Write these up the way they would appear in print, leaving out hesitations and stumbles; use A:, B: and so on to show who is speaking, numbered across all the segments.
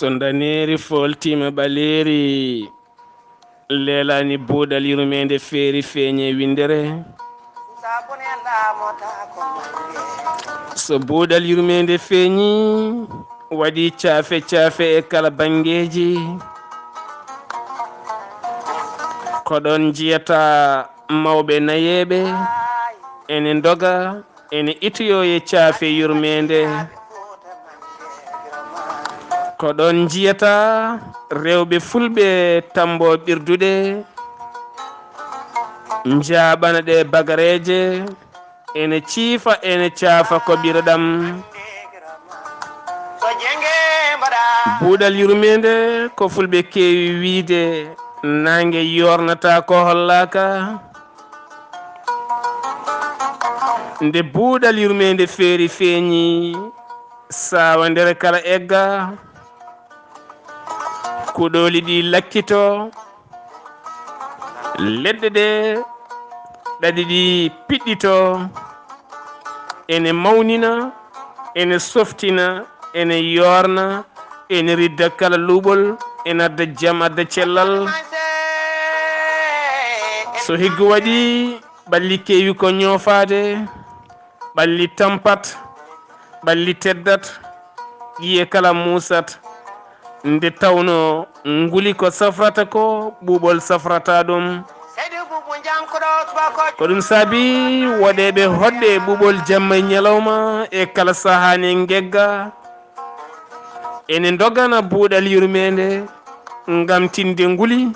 A: Sondaneri foltima baleri lelani budal yurmende feri feñe windere so budal yurmende feñi wadi cafe e kala bangeji kodon jiyata mawbe nayebe ene doga ene ituyo e cafe yurmende kodon jiyata rewbe fulbe tambo birdude njabana de bagareje ene ciifa ene caafa ko biradam budal yurmende ko fulbe kewi wiide nange yornata ko hollaka nde budal yurmende feeri feñi sawa nder kala egga kuɗoli ɗi lakkito leɗɗe ɗe ɗaɗi ɗi piɗɗito ene mawnina ene softina ene yorna ene ridda kala luɓol ene adda jam adda cellal so higgu waɗi ɓalli kewi ko ñoofade ɓalli tampat ɓalli teddat ƴiye kala musat nde tawno nguli ko safrata ko ɓuuɓol safrata ɗum ko ɗum saabi waɗeɓe hoɗɗe ɓuuɓol jamma e ñalawma e kala sahani gegga ene dogana buuɗal yurmede ngam tinde nguli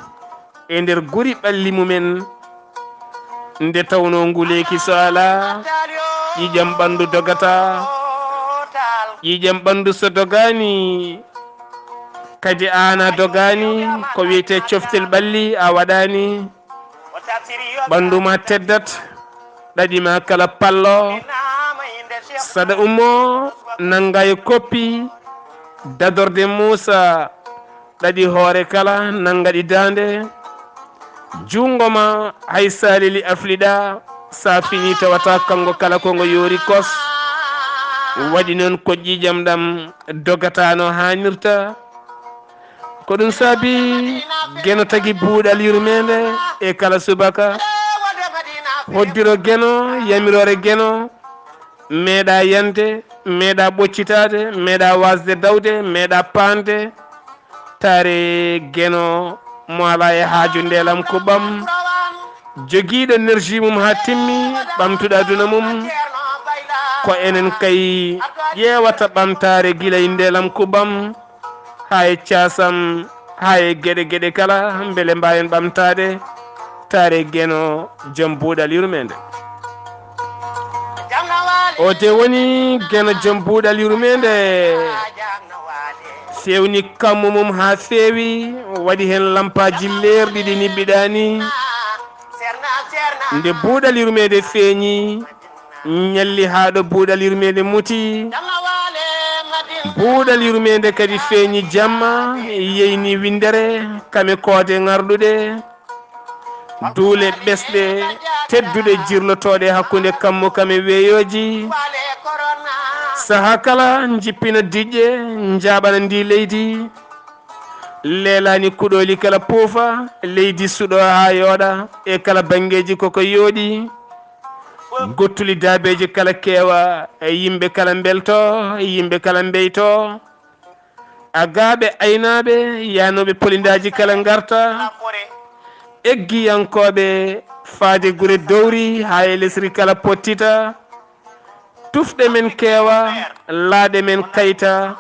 A: e nder guri ɓalli mumen nde tawno nguleki so ala ƴiƴam ɓandu dogata ƴiƴam ɓandu so dogani kadi ana dogani ko wiyete coftel ɓalli a waɗani ɓanduma teddat ɗaɗima kala pallo saɗa ummo nanga e koppi dadorde Moussa ɗaɗi hoore kala nangaɗi dande jungo ma hay salili afliɗa sa fini tawata kango kala kongo yori kos waɗi noon ko ƴiƴam ɗam dogatano hannirta ko ɗum saabi geno tagui buuɗal yurmede e kala subaka hoddiro geno yamirore geno meeɗa yande meeɗa ɓoccitade meeɗa wasde dawde meeɗa pande tare geno mo ala e haaju ndelam ko ɓam joguiɗo énergie mum ha timmi ɓamtuɗa aduna mum ko enen kay ƴewata ɓamtare guila e ndelam ko ɓam ha e casam ha e gueɗe kala beele mbawen ɓamtade tare geno joom buuɗal yurmede o de woni geno joom buuɗal yurmede fewni kammu mum ha feewi waɗi hen lampaji leerɗi ɗi nibbiɗani nde buuɗal yurmede feeñi ñalli haɗo buuɗal yurmede muti buuɗal yurmede kadi feeñi jamma yeyni windere kame koode ngarɗuɗe duule ɓesɗe tedduɗe jirlotoɗe hakkude kammo kame weeyoji saha kala jippina diƴƴe jaɓana ndi leydi leelani kuɗoli kala poofa leydi suɗo ha yooɗa e kala bangeji koko yooɗi gottuli daabeji kala keewa e yimɓe kala belto yimɓe kala mbeyto agaɓe aynaɓe yanoɓe polindaji kala garta eggiyankoɓe faade gure dowri ha e lesri kala pottita tufɗe men keewa laaɗe men kayta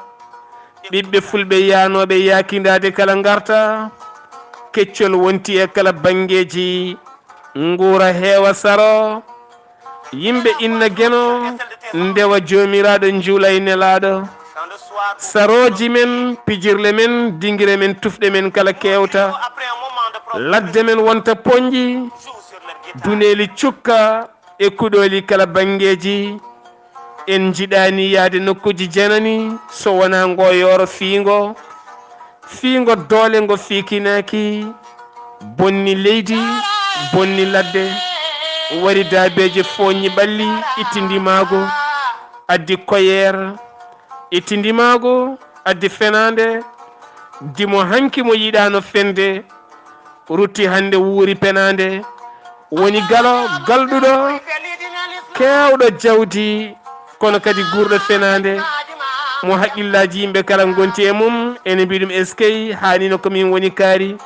A: ɓiɓɓe fulɓe yanoɓe yakidade kala garta keccol wonti e kala bangeji nguura heewa saro yimɓe inna geno ndewa jomiraɗo juula e nelaɗo saroji men pijirle men dinguire men tufɗe men kala kewta ladde men wonta poñƴi duneli cukka e kuɗoli kala bangeji en jiɗani yaade nokkuji janani so wona ngo yoro fiigo doole ngo fikinaki bonni leydi bonni ladde wari daabeje foññi ɓalli ittindimago addi koyer ittindimago addi fenande dimo hanki mo yiɗano fende rutti hande wuuri penande woni galo galɗuɗo kewɗo jawdi kono kadi gurɗo fenande mo haqqillaji yimɓe kala gonti e mum ene mbi ɗum eskey hanino komin woni kaari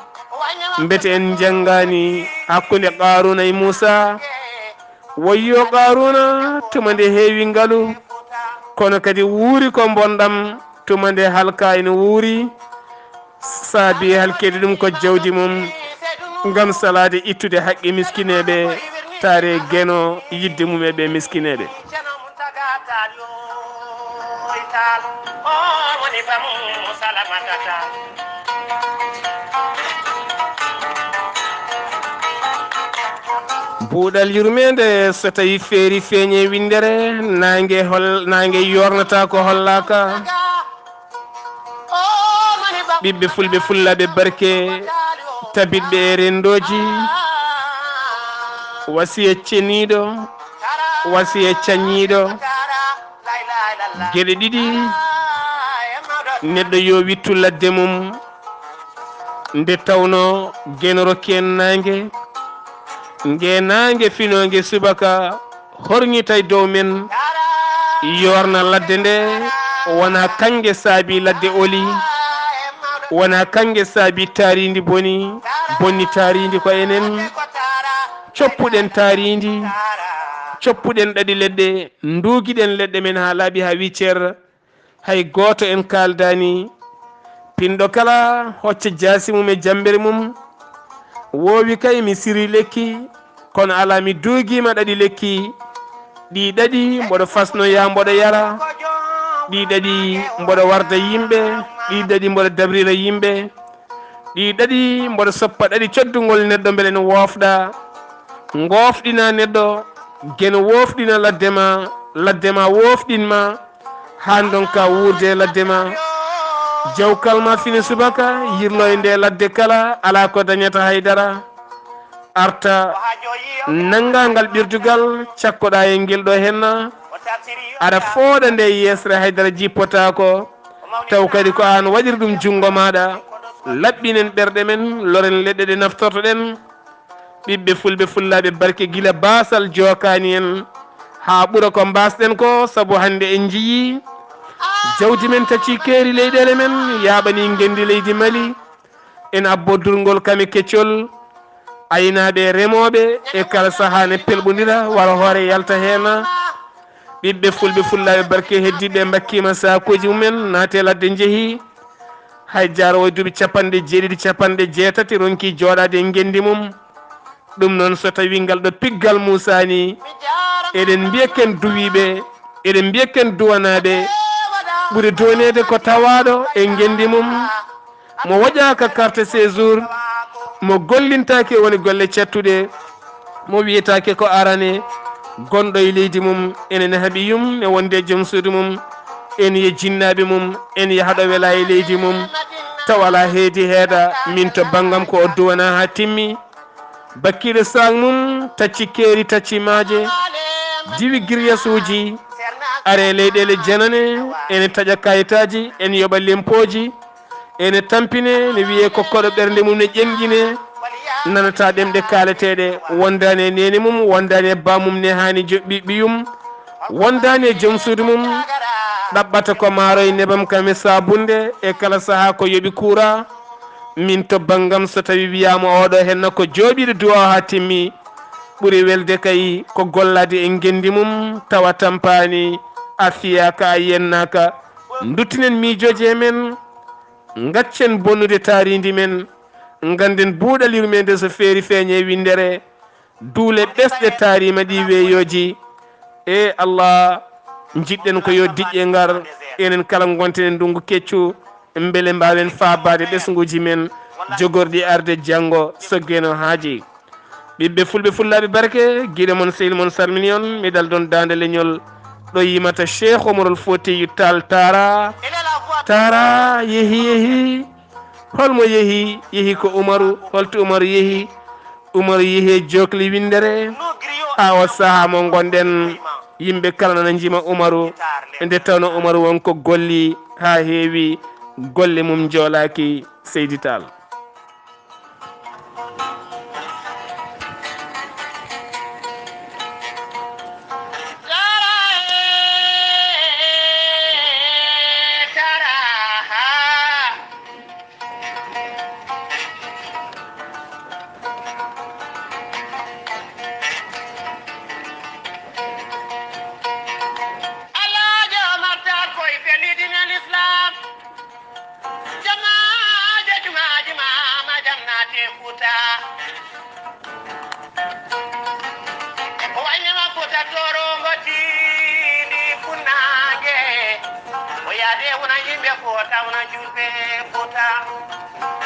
A: mbete en janggani hakkude qaruna e moussa wayyo qaruna tuma nde heewi ngaalu kono kadi wuuri ko bonɗam tuma nde halka ene wuuri saabi halkede ɗum ko jawdi mum ngam salade ittude haqqe miskineɓe taare geno yidde mum e ɓe miskineɓe buuɗal yurmede so tawi feeri feeñe windere nangue yornata ko hollaka ɓiɓɓe fulɓe fullaɓe barke tabitɓe e rendoji wasiya ceniɗo wasiya cañiɗo gueɗe ɗiɗi neɗɗo yo wittu ladde mum nde tawno genoroki en nangue ngue nangue finogue subaka horñita e dow men yorna ladde nde wona kangue saabi ladde oli wona kangue saabi taaridi bonni taaridi ko enen coppuɗen taaridi coppuɗen ɗaɗi leɗɗe nduguiɗen leɗɗe men ha laaɓi ha wiccer hay goto en kaldani pinɗo kala hocca jaasi mum e jambere mum wowi kay mi siri lekki kono ala mi duuguima ɗaɗi lekki ɗi ɗaɗi mboɗo fasnoya mboɗo yara ɗi ɗaɗi mboɗo warda yimɓe ɗi ɗaɗi mboɗo dabrira yimɓe ɗi ɗaɗi mboɗo soppa ɗaɗi coddugol neɗɗo beele no wofɗa gofɗina neɗɗo gueno wofɗina laddema wofɗinma han donka wurde laddema jawkalma fini subaka yirlo e nde ladde kala ala ko dañata haydara arta nanga ngal ɓirdugal cakkoɗa e ngel ɗo henna aɗa fooɗa nde yesre haydara jippotako taw kadi ko an waɗiri ɗum jungo maɗa laɓɓinen ɓerɗe men loren leɗɗe ɗe naftortoɗen ɓiɓɓe fulɓe fullaɓe barke guila basal jokani en ha ɓuura ko mbasɗen ko saabu hande en jiyi jawdi men tacci keeri leyɗele men yaɓani gendi leydi Mali en abbo durgol kame keccol aynaɓe remoɓe e kala saaha ne pelɓodira wara hoore yalta hen ɓiɓɓe fulɓe fullaɓe barke heddiɓe bakkima sakuji mumen naate ladde jeehi hay jaro e duuɓi capanɗe jeeɗiɗi capanɗe jeetati ronki joɗade e gendi mum ɗum noon so tawi ngal ɗo piggal musani eɗen mbiyaken duwiɓe eɗen mbiyaken duwanaɓe ɓuuri donede ko tawaɗo e gendi mum mo waƴaka carte séjour mo gollintake woni golle cattuɗe mo wiyetake ko arane gonɗo e leydi mum enen haaɓi yum e wonde joom suudu mum en ye jinnaɓe mum en yahaɗo wela e leydi mum taw ala heedi heeɗa min to banggam ko o duwana ha timmi bakkiɗo sang mum tacci keeri tacci maaje diwi guiriyasuji are leyɗele janane ene taƴa kayitaji en yoɓa lempoji ene tampine ne wiye kokkoɗo ɓernde mum ne ƴenguine nanata ɗemɗe kaleteɗe wondani e nene mum wondani e bamum ne hani ɓiyum wondani e joom suudu mum ɗaɓɓata ko maaro e nebam kame sabunde e kala saaha ko yooɓi kuura min to banggam so tawi wiyama oɗo henna ko jooɓiɗo duwa ha timmi ɓuuri welde kay ko gollade en gendi mum tawa tampani a fiyaka a yennaka duttinen miijoji e men gaccen bonnude taaridi men ganden buuɗal yurmede so feeri feeñe windere duule ɓesɗe taarima ɗi weeyoji e Allah jiɗɗen ko yo diƴƴe ngar enen kala gontenen ndungu keccu beele mbawen faabade ɓesguji men jogorɗi arde janggo soggeno haaji ɓiɓɓe fulɓe fullaɓe barke guiɗe moon sehil moon salmini on miɗal ɗon dande leñol ɗo yimata Cheikh Omarol Foutiyou Tall Tara yeehi holmo yeehi ko Umaru holto Umaru yeehi e jokli windere ha o saaha mo gonɗen yimɓe kala nana jima Umaru nde tawno Umaru wonko golli ha heewi golle mum joolaki Seydi Tall.
B: Una yimbe kota, una julbe kota.